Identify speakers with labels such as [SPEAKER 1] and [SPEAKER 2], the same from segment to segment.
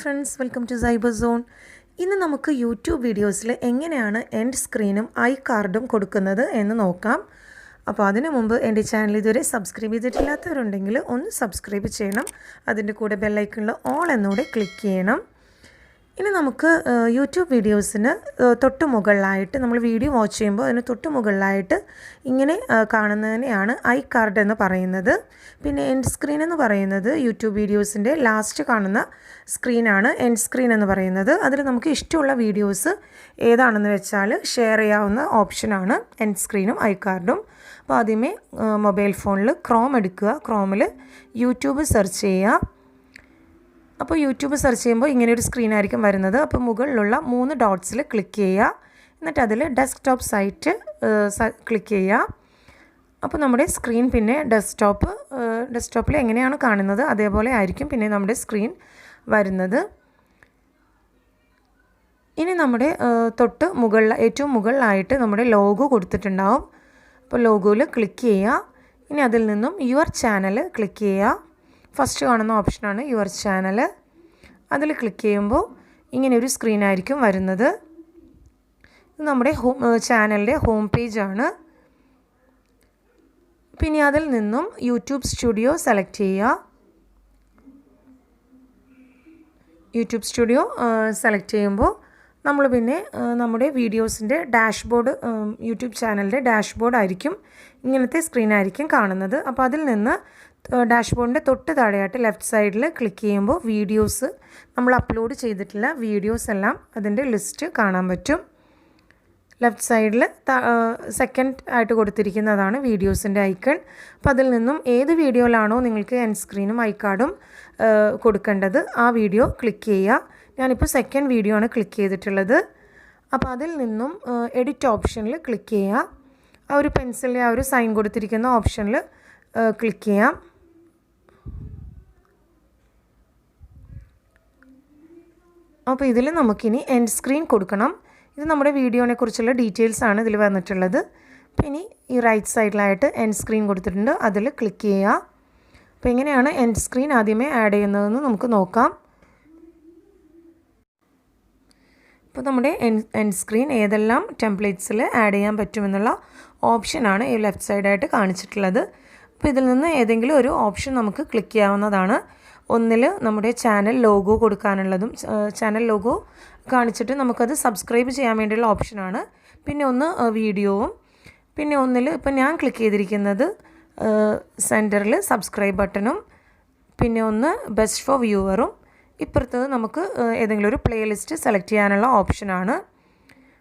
[SPEAKER 1] friends, welcome to Cyber Zone. ഇന്ന് നമുക്ക് YouTube വീഡിയോസിൽ എങ്ങനെയാണ് എൻഡ് സ്ക്രീനും ഐ കാർഡും കൊടുക്കുന്നത് എന്ന് നോക്കാം. അപ്പോൾ അതിനു മുമ്പ് എൻ്റെ ചാനൽ ഇതുവരെ സബ്സ്ക്രൈബ് ചെയ്തിട്ടില്ലാത്തവരുണ്ടെങ്കിൽ ഒന്ന് സബ്സ്ക്രൈബ് ചെയ്യണം. അതിൻ്റെ കൂടെ ബെൽ ഐക്കണിൽ ഓൾ എന്നൂടെ ക്ലിക്ക് ചെയ്യണം. ഇനി നമുക്ക് യൂട്യൂബ് വീഡിയോസിന് തൊട്ട് മുകളിലായിട്ട് നമ്മൾ വീഡിയോ വാച്ച് ചെയ്യുമ്പോൾ അതിന് തൊട്ട് മുകളിലായിട്ട് ഇങ്ങനെ കാണുന്നതിനെയാണ് ഐ കാർഡ് എന്ന് പറയുന്നത്. പിന്നെ എൻഡ് സ്ക്രീൻ എന്ന് പറയുന്നത് യൂട്യൂബ് വീഡിയോസിൻ്റെ ലാസ്റ്റ് കാണുന്ന സ്ക്രീനാണ് എൻഡ് സ്ക്രീൻ എന്ന് പറയുന്നത്. അതിൽ നമുക്ക് ഇഷ്ടമുള്ള വീഡിയോസ് ഏതാണെന്ന് വെച്ചാൽ ഷെയർ ചെയ്യാവുന്ന ഓപ്ഷനാണ് എൻഡ് സ്ക്രീനും ഐ കാർഡും. അപ്പോൾ ആദ്യമേ മൊബൈൽ ഫോണിൽ ക്രോം എടുക്കുക, ക്രോമിൽ യൂട്യൂബ് സെർച്ച് ചെയ്യുക. അപ്പോൾ യൂട്യൂബ് സെർച്ച് ചെയ്യുമ്പോൾ ഇങ്ങനെയൊരു സ്ക്രീനായിരിക്കും വരുന്നത്. അപ്പോൾ മുകളിലുള്ള 3 ഡോട്ട്സിൽ ക്ലിക്ക് ചെയ്യുക. എന്നിട്ട് അതിൽ ഡെസ്ക്ടോപ്പ് സൈറ്റ് ക്ലിക്ക് ചെയ്യുക. അപ്പോൾ നമ്മുടെ സ്ക്രീൻ പിന്നെ ഡെസ്ക്ടോപ്പിൽ എങ്ങനെയാണ് കാണുന്നത് അതേപോലെ ആയിരിക്കും പിന്നെ നമ്മുടെ സ്ക്രീൻ വരുന്നത്. ഇനി നമ്മുടെ തൊട്ട് മുകളിൽ ഏറ്റവും മുകളിലായിട്ട് നമ്മുടെ ലോഗോ കൊടുത്തിട്ടുണ്ടാവും. അപ്പോൾ ലോഗോയിൽ ക്ലിക്ക് ചെയ്യുക. ഇനി അതിൽ നിന്നും യുവർ ചാനൽ ക്ലിക്ക് ചെയ്യുക. ഫസ്റ്റ് കാണുന്ന ഓപ്ഷനാണ് യുവർ ചാനൽ. അതിൽ ക്ലിക്ക് ചെയ്യുമ്പോൾ ഇങ്ങനെയൊരു സ്ക്രീനായിരിക്കും വരുന്നത്. ഇത് നമ്മുടെ ചാനലിൻ്റെ ഹോം പേജാണ്. പിന്നെ അതിൽ നിന്നും യൂട്യൂബ് സ്റ്റുഡിയോ സെലക്ട് ചെയ്യുക. യൂട്യൂബ് സ്റ്റുഡിയോ സെലക്ട് ചെയ്യുമ്പോൾ നമ്മൾ പിന്നെ നമ്മുടെ വീഡിയോസിൻ്റെ ഡാഷ്ബോർഡ്, യൂട്യൂബ് ചാനലിൻ്റെ ഡാഷ്ബോർഡ് ആയിരിക്കും ഇങ്ങനത്തെ സ്ക്രീനായിരിക്കും കാണുന്നത്. അപ്പോൾ അതിൽ നിന്ന് ഡാഷ്ബോർഡിൻ്റെ തൊട്ട് താഴെയായിട്ട് ലെഫ്റ്റ് സൈഡിൽ ക്ലിക്ക് ചെയ്യുമ്പോൾ വീഡിയോസ്, നമ്മൾ അപ്ലോഡ് ചെയ്തിട്ടുള്ള വീഡിയോസ് എല്ലാം അതിൻ്റെ ലിസ്റ്റ് കാണാൻ പറ്റും. ലെഫ്റ്റ് സൈഡിൽ സെക്കൻഡ് ആയിട്ട് കൊടുത്തിരിക്കുന്നതാണ് വീഡിയോസിൻ്റെ ഐക്കൺ. അപ്പോൾ അതിൽ നിന്നും ഏത് വീഡിയോയിലാണോ നിങ്ങൾക്ക് എൻഡ് സ്ക്രീനും ഐ കാർഡും കൊടുക്കേണ്ടത് ആ വീഡിയോ ക്ലിക്ക് ചെയ്യുക. ഞാനിപ്പോൾ സെക്കൻഡ് വീഡിയോ ആണ് ക്ലിക്ക് ചെയ്തിട്ടുള്ളത്. അപ്പോൾ അതിൽ നിന്നും എഡിറ്റ് ഓപ്ഷനിൽ ക്ലിക്ക് ചെയ്യുക. ആ ഒരു പെൻസിലിൻ്റെ ആ ഒരു സൈൻ കൊടുത്തിരിക്കുന്ന ഓപ്ഷനിൽ ക്ലിക്ക് ചെയ്യാം. അപ്പോൾ ഇതിൽ നമുക്കിനി എൻഡ് സ്ക്രീൻ കൊടുക്കണം. ഇത് നമ്മുടെ വീഡിയോനെ കുറിച്ചുള്ള ഡീറ്റെയിൽസ് ആണ് ഇതിൽ വന്നിട്ടുള്ളത്. അപ്പോൾ ഇനി ഈ റൈറ്റ് സൈഡിലായിട്ട് എൻഡ് സ്ക്രീൻ കൊടുത്തിട്ടുണ്ട്, അതിൽ ക്ലിക്ക് ചെയ്യുക. അപ്പോൾ എങ്ങനെയാണ് എൻഡ് സ്ക്രീൻ ആദ്യമേ ആഡ് ചെയ്യുന്നതെന്ന് നമുക്ക് നോക്കാം. അപ്പോൾ നമ്മുടെ എൻഡ് സ്ക്രീൻ ഏതെല്ലാം ടെംപ്ലേറ്റ്സിൽ ആഡ് ചെയ്യാൻ പറ്റുമെന്നുള്ള ഓപ്ഷനാണ് ഈ ലെഫ്റ്റ് സൈഡായിട്ട് കാണിച്ചിട്ടുള്ളത്. അപ്പോൾ ഇതിൽ നിന്ന് ഏതെങ്കിലും ഒരു ഓപ്ഷൻ നമുക്ക് ക്ലിക്ക് ചെയ്യാവുന്നതാണ്. ഒന്നിൽ നമ്മുടെ ചാനൽ ലോഗോ കൊടുക്കാനുള്ളതും, ചാനൽ ലോഗോ കാണിച്ചിട്ട് നമുക്കത് സബ്സ്ക്രൈബ് ചെയ്യാൻ വേണ്ടിയുള്ള ഓപ്ഷനാണ്. പിന്നെ ഒന്ന് വീഡിയോവും, പിന്നെ ഒന്നിൽ ഇപ്പോൾ ഞാൻ ക്ലിക്ക് ചെയ്തിരിക്കുന്നത് സെൻറ്ററിൽ സബ്സ്ക്രൈബ് ബട്ടണും, പിന്നെ ഒന്ന് ബെസ്റ്റ് ഫോർ വ്യൂവറും, ഇപ്പുറത്തത് നമുക്ക് ഏതെങ്കിലും ഒരു പ്ലേലിസ്റ്റ് സെലക്ട് ചെയ്യാനുള്ള ഓപ്ഷനാണ്.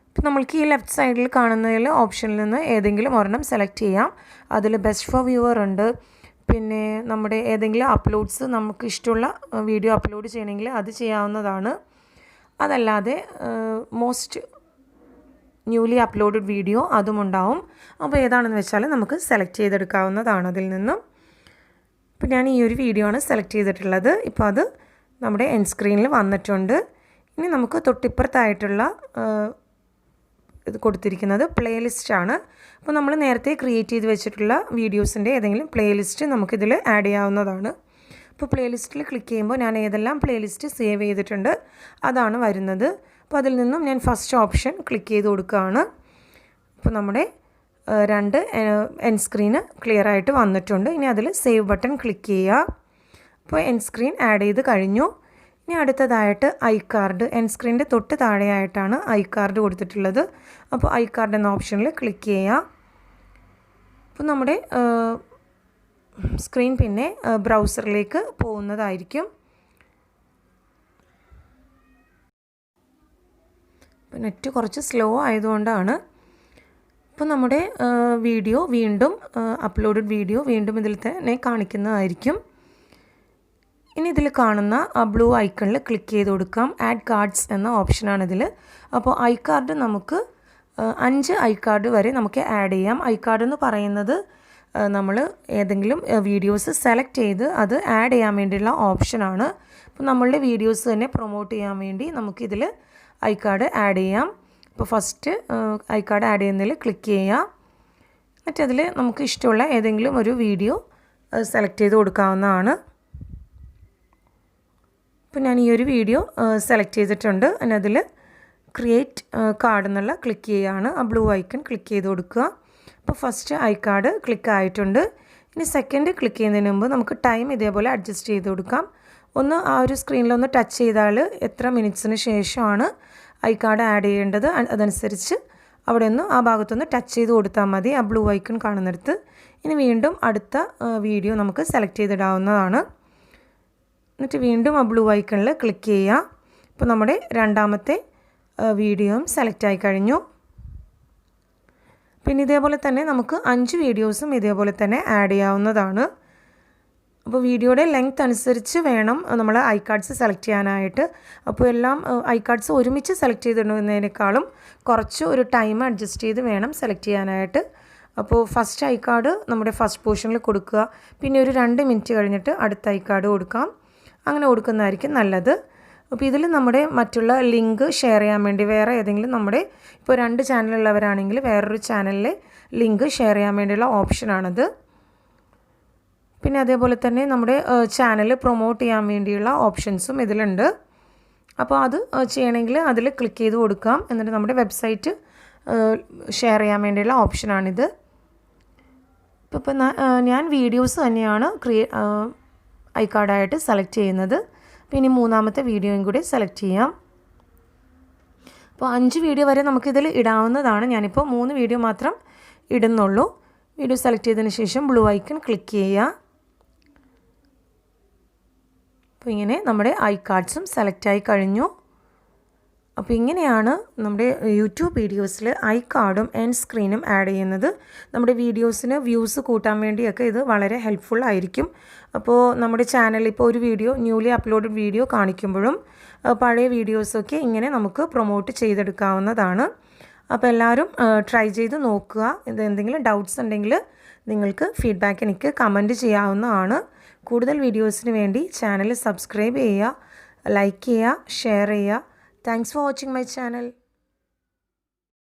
[SPEAKER 1] അപ്പോൾ നമ്മൾക്ക് ഈ ലെഫ്റ്റ് സൈഡിൽ കാണുന്നതിൽ ഓപ്ഷനിൽ നിന്ന് ഏതെങ്കിലും ഒരെണ്ണം സെലക്ട് ചെയ്യാം. അതിൽ ബെസ്റ്റ് ഫോർ വ്യൂവർ ഉണ്ട്. പിന്നെ നമ്മുടെ ഏതെങ്കിലും അപ്ലോഡ്സ്, നമുക്ക് ഇഷ്ടമുള്ള വീഡിയോ അപ്ലോഡ് ചെയ്യണമെങ്കിൽ അത് ചെയ്യാവുന്നതാണ്. അതല്ലാതെ മോസ്റ്റ് ന്യൂലി അപ്ലോഡഡ് വീഡിയോ അതും ഉണ്ടാവും. അപ്പോൾ ഏതാണെന്ന് വെച്ചാൽ നമുക്ക് സെലക്ട് ചെയ്തെടുക്കാവുന്നതാണ് അതിൽ നിന്നും. ഇപ്പോൾ ഞാൻ ഈ ഒരു വീഡിയോ ആണ് സെലക്ട് ചെയ്തിട്ടുള്ളത്. ഇപ്പോൾ അത് നമ്മുടെ എൻഡ് സ്ക്രീനിൽ വന്നിട്ടുണ്ട്. ഇനി നമുക്ക് തൊട്ടിപ്പുറത്തായിട്ടുള്ള ഇത് കൊടുത്തിരിക്കുന്നത് പ്ലേലിസ്റ്റാണ്. അപ്പോൾ നമ്മൾ നേരത്തെ ക്രിയേറ്റ് ചെയ്ത് വെച്ചിട്ടുള്ള വീഡിയോസിൻ്റെ ഏതെങ്കിലും പ്ലേലിസ്റ്റ് നമുക്കിതിൽ ആഡ് ചെയ്യാവുന്നതാണ്. അപ്പോൾ പ്ലേലിസ്റ്റിൽ ക്ലിക്ക് ചെയ്യുമ്പോൾ ഞാൻ ഏതെല്ലാം പ്ലേലിസ്റ്റ് സേവ് ചെയ്തിട്ടുണ്ട് അതാണ് വരുന്നത്. അപ്പോൾ അതിൽ നിന്നും ഞാൻ ഫസ്റ്റ് ഓപ്ഷൻ ക്ലിക്ക് ചെയ്ത് കൊടുക്കുകയാണ്. അപ്പോൾ നമ്മുടെ 2 എൻഡ് സ്ക്രീന് ക്ലിയർ ആയിട്ട് വന്നിട്ടുണ്ട്. ഇനി അതിൽ സേവ് ബട്ടൺ ക്ലിക്ക് ചെയ്യുക. അപ്പോൾ എൻഡ് സ്ക്രീൻ ആഡ് ചെയ്ത് കഴിഞ്ഞു. ഇനി അടുത്തതായിട്ട് ഐ കാർഡ്, എൻഡ് സ്ക്രീനിൻ്റെ തൊട്ട് താഴെയായിട്ടാണ് ഐ കാർഡ് കൊടുത്തിട്ടുള്ളത്. അപ്പോൾ ഐ കാർഡ് എന്ന ഓപ്ഷനിൽ ക്ലിക്ക് ചെയ്യുക. അപ്പോൾ നമ്മുടെ സ്ക്രീൻ പിന്നെ ബ്രൗസറിലേക്ക് പോകുന്നതായിരിക്കും. അപ്പോൾ നെറ്റ് കുറച്ച് സ്ലോ ആയതുകൊണ്ടാണ്. അപ്പോൾ നമ്മുടെ വീഡിയോ വീണ്ടും അപ്ലോഡഡ് വീഡിയോ വീണ്ടും ഇതിൽ തന്നെ കാണിക്കുന്നതായിരിക്കും. ഇനി ഇതിൽ കാണുന്ന ബ്ലൂ ഐക്കണിൽ ക്ലിക്ക് ചെയ്ത് കൊടുക്കാം. ആഡ് കാർഡ്സ് എന്ന ഓപ്ഷനാണിതിൽ. അപ്പോൾ ഐ കാർഡ് നമുക്ക് 5 ഐ കാർഡ് വരെ നമുക്ക് ആഡ് ചെയ്യാം. ഐ കാർഡ് എന്ന് പറയുന്നത് നമ്മൾ ഏതെങ്കിലും വീഡിയോസ് സെലക്ട് ചെയ്ത് അത് ആഡ് ചെയ്യാൻ വേണ്ടിയുള്ള ഓപ്ഷനാണ്. അപ്പോൾ നമ്മളുടെ വീഡിയോസ് തന്നെ പ്രൊമോട്ട് ചെയ്യാൻ വേണ്ടി നമുക്കിതിൽ ഐ കാർഡ് ആഡ് ചെയ്യാം. അപ്പോൾ ഫസ്റ്റ് ഐ കാർഡ് ആഡ് ചെയ്യുന്നതിൽ ക്ലിക്ക് ചെയ്യുക. എന്നിട്ട് അതിൽ നമുക്ക് ഇഷ്ടമുള്ള ഏതെങ്കിലും ഒരു വീഡിയോ സെലക്ട് ചെയ്ത് കൊടുക്കാവുന്നതാണ്. അപ്പോൾ ഞാൻ ഈ ഒരു വീഡിയോ സെലക്ട് ചെയ്തിട്ടുണ്ട്. അതിൽ ക്രിയേറ്റ് കാർഡ് എന്നുള്ള ക്ലിക്ക് ചെയ്യുകയാണ്. ആ ബ്ലൂ ഐക്കൺ ക്ലിക്ക് ചെയ്ത് കൊടുക്കുക. അപ്പോൾ ഫസ്റ്റ് ഐ കാർഡ് ക്ലിക്ക് ആയിട്ടുണ്ട്. ഇനി സെക്കൻഡ് ക്ലിക്ക് ചെയ്യുന്നതിന് മുമ്പ് നമുക്ക് ടൈം ഇതേപോലെ അഡ്ജസ്റ്റ് ചെയ്ത് കൊടുക്കാം. ഒന്ന് ആ ഒരു സ്ക്രീനിലൊന്ന് ടച്ച് ചെയ്താൽ എത്ര മിനിറ്റ്സിന് ശേഷമാണ് ഐ കാർഡ് ആഡ് ചെയ്യേണ്ടത് അതനുസരിച്ച് അവിടെ ഒന്ന് ആ ഭാഗത്തൊന്ന് ടച്ച് ചെയ്ത് കൊടുത്താൽ മതി, ആ ബ്ലൂ ഐക്കൺ കാണുന്നിടത്ത്. ഇനി വീണ്ടും അടുത്ത വീഡിയോ നമുക്ക് സെലക്ട് ചെയ്തിടാവുന്നതാണ്. എന്നിട്ട് വീണ്ടും ആ ബ്ലൂ ഐക്കണിൽ ക്ലിക്ക് ചെയ്യുക. ഇപ്പോൾ നമ്മുടെ രണ്ടാമത്തെ വീഡിയോയും സെലക്ട് ആയി കഴിഞ്ഞു. പിന്നെ ഇതേപോലെ തന്നെ നമുക്ക് 5 വീഡിയോസും ഇതേപോലെ തന്നെ ആഡ് ചെയ്യാവുന്നതാണ്. അപ്പോൾ വീഡിയോയുടെ ലെങ്ത് അനുസരിച്ച് വേണം നമ്മൾ ഐ കാർഡ്സ് സെലക്ട് ചെയ്യാനായിട്ട്. അപ്പോൾ എല്ലാം ഐ കാർഡ്സ് ഒരുമിച്ച് സെലക്ട് ചെയ്തിടുന്നതിനേക്കാളും കുറച്ച് ഒരു ടൈം അഡ്ജസ്റ്റ് ചെയ്ത് വേണം സെലക്ട് ചെയ്യാനായിട്ട്. അപ്പോൾ ഫസ്റ്റ് ഐ കാർഡ് നമ്മുടെ ഫസ്റ്റ് പോർഷനിൽ കൊടുക്കുക. പിന്നെ ഒരു 2 മിനിറ്റ് കഴിഞ്ഞിട്ട് അടുത്ത ഐ കാർഡ് കൊടുക്കാം. അങ്ങനെ കൊടുക്കുന്നതായിരിക്കും നല്ലത്. അപ്പോൾ ഇതിൽ നമ്മുടെ മറ്റുള്ള ലിങ്ക് ഷെയർ ചെയ്യാൻ വേണ്ടി വേറെ ഏതെങ്കിലും നമ്മുടെ ഇപ്പോൾ 2 ചാനലുള്ളവരാണെങ്കിൽ വേറൊരു ചാനലിലെ ലിങ്ക് ഷെയർ ചെയ്യാൻ വേണ്ടിയുള്ള ഓപ്ഷനാണത്. പിന്നെ അതേപോലെ തന്നെ നമ്മുടെ ചാനൽ പ്രൊമോട്ട് ചെയ്യാൻ വേണ്ടിയുള്ള ഓപ്ഷൻസും ഇതിലുണ്ട്. അപ്പോൾ അത് ചെയ്യണമെങ്കിൽ അതിൽ ക്ലിക്ക് ചെയ്ത് കൊടുക്കാം. എന്നിട്ട് നമ്മുടെ വെബ്സൈറ്റ് ഷെയർ ചെയ്യാൻ വേണ്ടിയുള്ള ഓപ്ഷനാണിത്. ഇപ്പോൾ ഞാൻ വീഡിയോസ് തന്നെയാണ് ഐ കാർഡായിട്ട് സെലക്ട് ചെയ്യുന്നത്. പിന്നെ മൂന്നാമത്തെ വീഡിയോയും കൂടി സെലക്ട് ചെയ്യാം. അപ്പോൾ 5 വീഡിയോ വരെ നമുക്കിതിൽ ഇടാവുന്നതാണ്. ഞാനിപ്പോൾ 3 വീഡിയോ മാത്രം ഇടുന്നുള്ളൂ. വീഡിയോ സെലക്ട് ചെയ്തതിന് ശേഷം ബ്ലൂ ഐക്കൺ ക്ലിക്ക് ചെയ്യുക. അപ്പോൾ ഇങ്ങനെ നമ്മുടെ ഐ കാർഡ്സും സെലക്റ്റായി കഴിഞ്ഞു. അപ്പോൾ ഇങ്ങനെയാണ് നമ്മുടെ യൂട്യൂബ് വീഡിയോസിൽ ഐ കാർഡും എൻഡ് സ്ക്രീനും ആഡ് ചെയ്യുന്നത്. നമ്മുടെ വീഡിയോസിന് വ്യൂസ് കൂട്ടാൻ വേണ്ടിയൊക്കെ ഇത് വളരെ ഹെൽപ്ഫുൾ ആയിരിക്കും. അപ്പോൾ നമ്മുടെ ചാനലിൽ ഇപ്പോൾ ഒരു വീഡിയോ ന്യൂലി അപ്ലോഡഡ് വീഡിയോ കാണിക്കുമ്പോഴും പഴയ വീഡിയോസൊക്കെ ഇങ്ങനെ നമുക്ക് പ്രൊമോട്ട് ചെയ്തെടുക്കാവുന്നതാണ്. അപ്പോൾ എല്ലാവരും ട്രൈ ചെയ്ത് നോക്കുക. ഇത് എന്തെങ്കിലും ഡൗട്ട്സ് ഉണ്ടെങ്കിൽ നിങ്ങൾക്ക് ഫീഡ്ബാക്ക് എനിക്ക് കമൻറ്റ് ചെയ്യാവുന്നതാണ്. കൂടുതൽ വീഡിയോസിന് വേണ്ടി ചാനൽ സബ്സ്ക്രൈബ് ചെയ്യുക, ലൈക്ക് ചെയ്യുക, ഷെയർ ചെയ്യുക. Thanks for watching my channel.